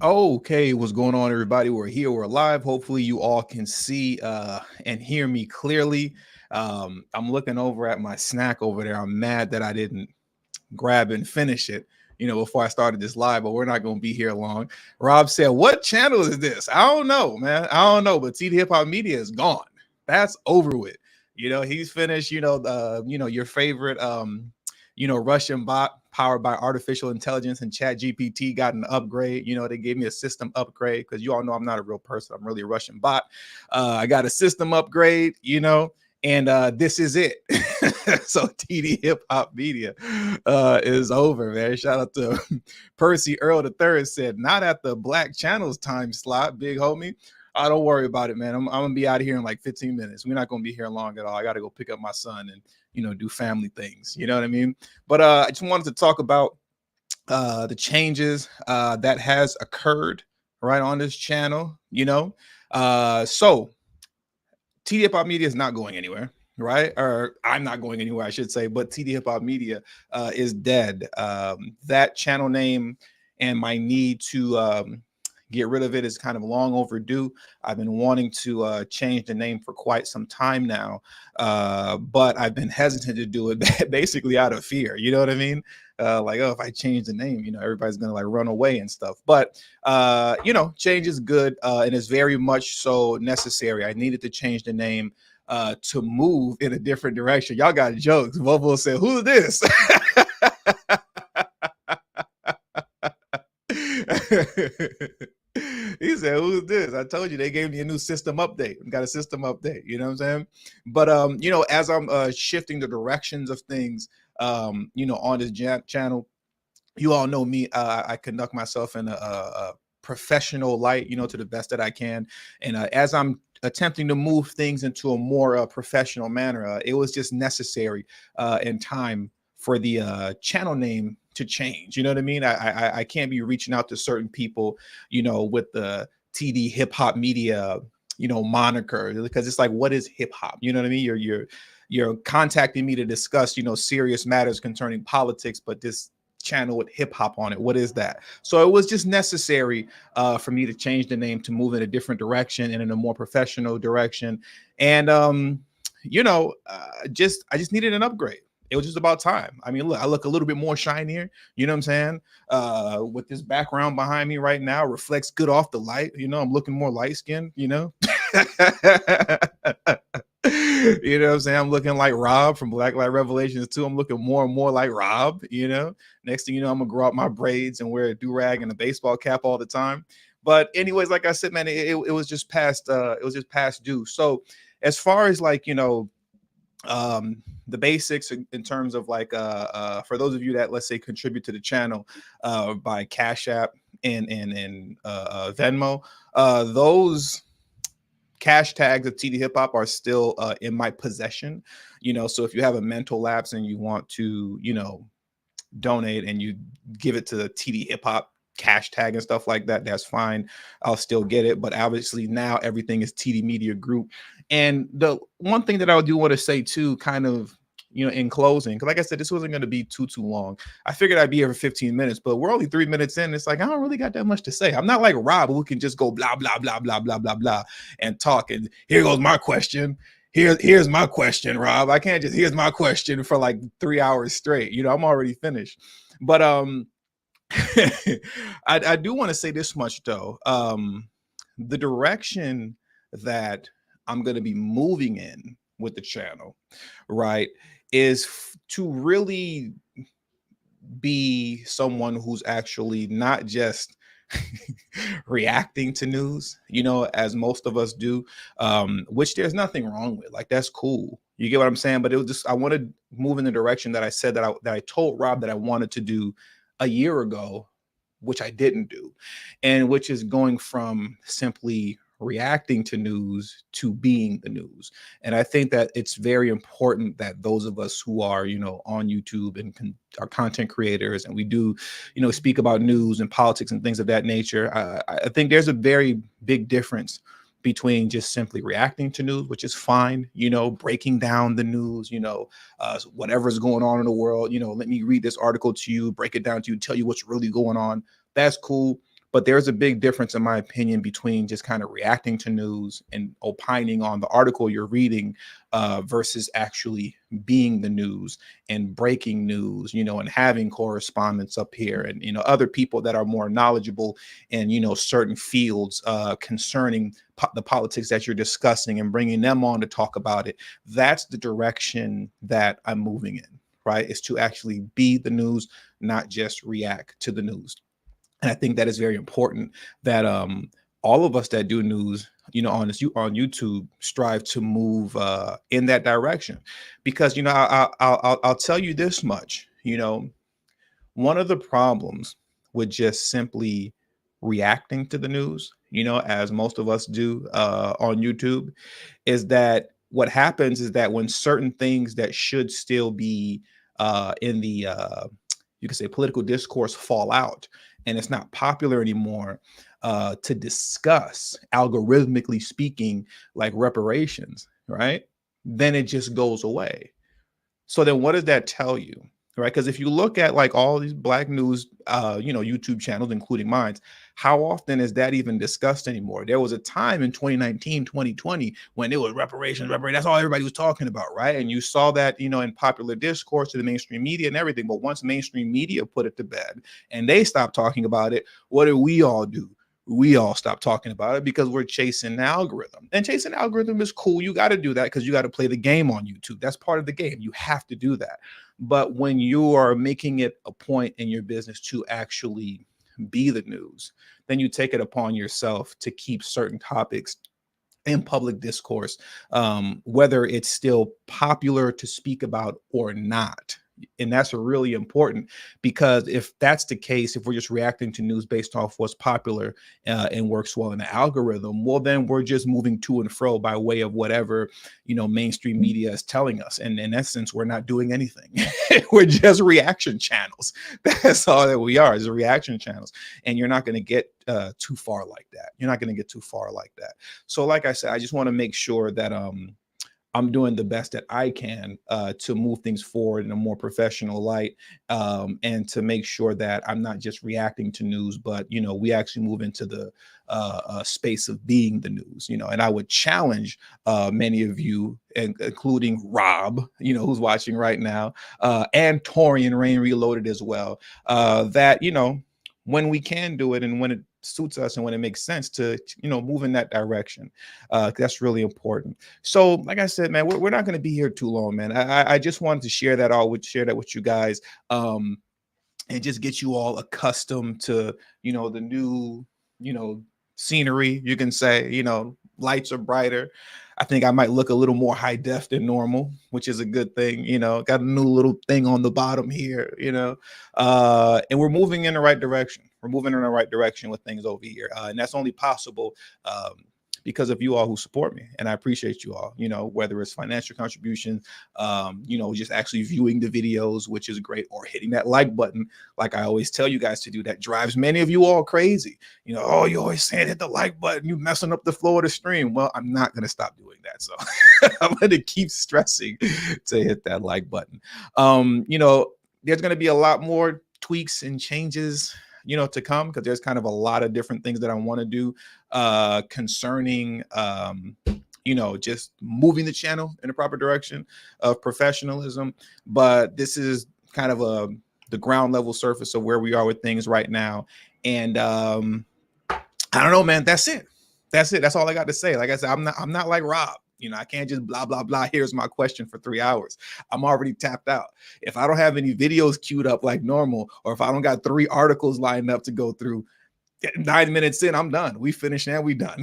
Okay, what's going on, everybody? We're here, we're live. Hopefully, you all can see and hear me clearly. I'm looking over at my snack over there. I'm mad that I didn't grab and finish it, before I started this live, but we're not going to be here long. Rob said, "What channel is this?" I don't know, man. I don't know, but TD Hip Hop Media is gone. That's over with. He's finished. Your favorite, Russian bot powered by artificial intelligence and Chat GPT got an upgrade. They gave me a system upgrade because you all know I'm not a real person. I'm really a Russian bot. I got a system upgrade. And this is it. So TD Hip Hop Media is over, man. Shout out to Percy Earl III said, not at the Black Channels time slot, big homie. Don't worry about it, man. I'm gonna be out of here in like 15 minutes. We're not gonna be here long at all. I gotta go pick up my son and do family things. You know what I mean? But I just wanted to talk about the changes that has occurred right on this channel. So TD Hip Hop Media is not going anywhere, right? Or I'm not going anywhere, I should say. But TD Hip Hop Media is dead. That channel name and my need to get rid of it is kind of long overdue. I've been wanting to change the name for quite some time now, but I've been hesitant to do it basically out of fear. You know what I mean? Like, oh, if I change the name, everybody's gonna like run away and stuff. But change is good, and it's very much so necessary. I needed to change the name to move in a different direction. Y'all got jokes. Bobo said, "Who's this?" He said, "Who's this?" I told you they gave me a new system update. Got a system update. You know what I'm saying? But as I'm shifting the directions of things, on this channel, you all know me. I conduct myself in a professional light, to the best that I can. And as I'm attempting to move things into a more professional manner, it was just necessary in time for the channel name to change. You know what I mean? I can't be reaching out to certain people, with the TD Hip Hop Media, moniker, because it's like, what is hip hop? You know what I mean? You're contacting me to discuss, serious matters concerning politics, but this channel with hip hop on it, what is that? So it was just necessary for me to change the name to move in a different direction and in a more professional direction. And I just needed an upgrade. It was just about time. I mean, look, I look a little bit more shinier, you know what I'm saying? With this background behind me right now, reflects good off the light. I'm looking more light skinned, You know what I'm saying? I'm looking like Rob from Black Light Revelations 2. I'm looking more and more like Rob. Next thing you know, I'm gonna grow out my braids and wear a do-rag and a baseball cap all the time. But anyways, like I said, man, it was just past due. So as far as like, the basics in terms of like for those of you that, let's say, contribute to the channel by Cash App and Venmo, those cash tags of TD Hip Hop are still in my possession. So if you have a mental lapse and you want to, donate and you give it to the TD Hip Hop cash tag and stuff like that, that's fine. I'll still get it. But obviously now everything is TD Media Group. And the one thing that I do want to say too, kind of, in closing, because like I said, this wasn't going to be too long. I figured I'd be here for 15 minutes, but we're only 3 minutes in. It's like, I don't really got that much to say. I'm not like Rob, who can just go blah, blah, blah, blah, blah, blah, blah, and talk. And here goes my question. Here's my question, Rob. I can't just, here's my question for like 3 hours straight. I'm already finished. But I do want to say this much though. The direction that I'm going to be moving in with the channel, right, is to really be someone who's actually not just reacting to news, as most of us do, which there's nothing wrong with. Like, that's cool. You get what I'm saying? But it was just, I want to move in the direction that I said that I told Rob that I wanted to do a year ago, which I didn't do, and which is going from simply reacting to news to being the news. And I think that it's very important that those of us who are, on YouTube and are content creators, and we do, speak about news and politics and things of that nature. I think there's a very big difference between just simply reacting to news, which is fine, breaking down the news, whatever's going on in the world, let me read this article to you, break it down to you, tell you what's really going on. That's cool. But there's a big difference, in my opinion, between just kind of reacting to news and opining on the article you're reading versus actually being the news and breaking news, and having correspondents up here and, other people that are more knowledgeable in, certain fields concerning the politics that you're discussing and bringing them on to talk about it. That's the direction that I'm moving in, right? Is to actually be the news, not just react to the news. And I think that is very important that all of us that do news, on YouTube, strive to move in that direction, because I'll tell you this much. One of the problems with just simply reacting to the news, as most of us do on YouTube, is that what happens is that when certain things that should still be in the you could say political discourse fall out, and it's not popular anymore to discuss, algorithmically speaking, like reparations, right? Then it just goes away. So then what does that tell you? Right? Because if you look at like all these black news YouTube channels, including mine, how often is that even discussed anymore? There was a time in 2019, 2020 when it was reparations, that's all everybody was talking about, right? And you saw that, in popular discourse to the mainstream media and everything. But once mainstream media put it to bed and they stopped talking about it, what did we all do? We all stop talking about it because we're chasing the algorithm. And chasing the algorithm is cool. You got to do that because you got to play the game on YouTube. That's part of the game. You have to do that. But when you are making it a point in your business to actually be the news, then you take it upon yourself to keep certain topics in public discourse, whether it's still popular to speak about or not. And that's really important, because if that's the case, if we're just reacting to news based off what's popular and works well in the algorithm, well, then we're just moving to and fro by way of whatever, mainstream media is telling us. And in essence, we're not doing anything. We're just reaction channels. That's all that we are, is reaction channels. And you're not going to get too far like that. You're not going to get too far like that. So like I said, I just want to make sure that I'm doing the best that I can to move things forward in a more professional light, and to make sure that I'm not just reacting to news, but, we actually move into the space of being the news, and I would challenge many of you, including Rob, who's watching right now, and Torian Rain Reloaded as well, that, when we can do it and when it suits us and when it makes sense to, move in that direction. That's really important. So like I said, man, we're not going to be here too long, man. I just wanted to share that with you guys, and just get you all accustomed to, the new, scenery, you can say, lights are brighter. I think I might look a little more high def than normal, which is a good thing. Got a new little thing on the bottom here, and we're moving in the right direction. We're moving in the right direction with things over here. And that's only possible because of you all who support me. And I appreciate you all, whether it's financial contributions, just actually viewing the videos, which is great, or hitting that like button. Like I always tell you guys to do, that drives many of you all crazy. Oh, you always saying hit the like button, you messing up the flow of the stream. Well, I'm not going to stop doing that. So I'm going to keep stressing to hit that like button. There's going to be a lot more tweaks and changes to come, because there's kind of a lot of different things that I want to do concerning just moving the channel in the proper direction of professionalism. But this is kind of the ground level surface of where we are with things right now. And I don't know, man. That's it. That's all I got to say. Like I said, I'm not like Rob. I can't just blah, blah, blah. Here's my question for 3 hours. I'm already tapped out. If I don't have any videos queued up like normal, or if I don't got 3 articles lined up to go through, 9 minutes in, I'm done. We finished and we done.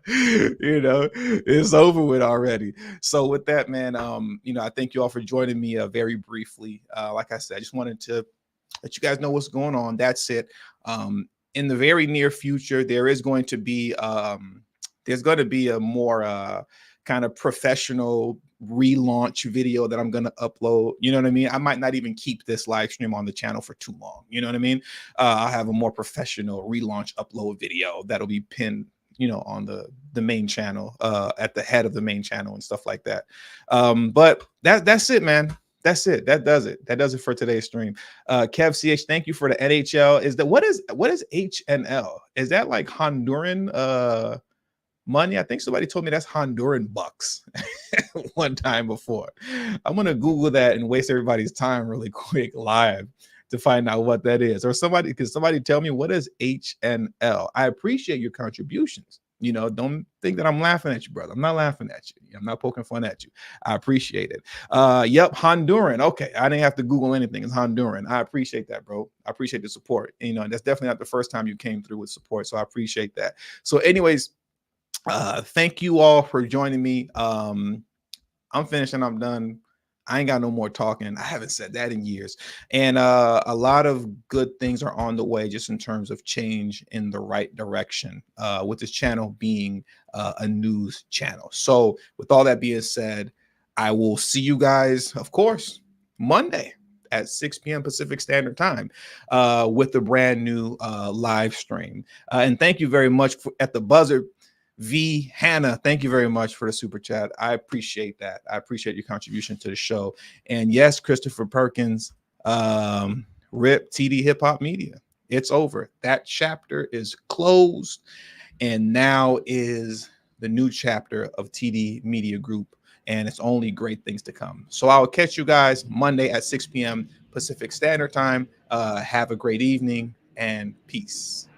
It's over with already. So with that, man, I thank you all for joining me very briefly. Like I said, I just wanted to let you guys know what's going on. That's it. In the very near future, there is going to be a more kind of professional relaunch video that I'm going to upload. You know what I mean? I might not even keep this live stream on the channel for too long. You know what I mean? I'll have a more professional relaunch upload video that'll be pinned, on the main channel, at the head of the main channel and stuff like that. But that's it, man. That's it. That does it. That does it for today's stream. Kev CH, thank you for the NHL. Is that what is HNL? Is that like Honduran money? I think somebody told me that's Honduran bucks one time before. I'm gonna Google that and waste everybody's time really quick live to find out what that is. Or somebody tell me what is HNL? I appreciate your contributions. Don't think that I'm laughing at you, brother. I'm not laughing at you. I'm not poking fun at you. I appreciate it. Yep, Honduran. Okay, I didn't have to Google anything. It's Honduran. I appreciate that, bro. I appreciate the support. And that's definitely not the first time you came through with support. So I appreciate that. So, anyways, thank you all for joining me. I'm finished and I'm done. I ain't got no more talking. I haven't said that in years. And a lot of good things are on the way just in terms of change in the right direction, with this channel being a news channel. So with all that being said, I will see you guys, of course, Monday at 6 p.m. Pacific Standard Time with the brand new live stream. And thank you very much at the buzzer. V Hannah, thank you very much for the super chat. I appreciate that. I appreciate your contribution to the show. And yes, Christopher Perkins, RIP TD Hip Hop Media. It's over. That chapter is closed. And now is the new chapter of TD Media Group. And it's only great things to come. So I'll catch you guys Monday at 6 p.m. Pacific Standard Time. Have a great evening and peace.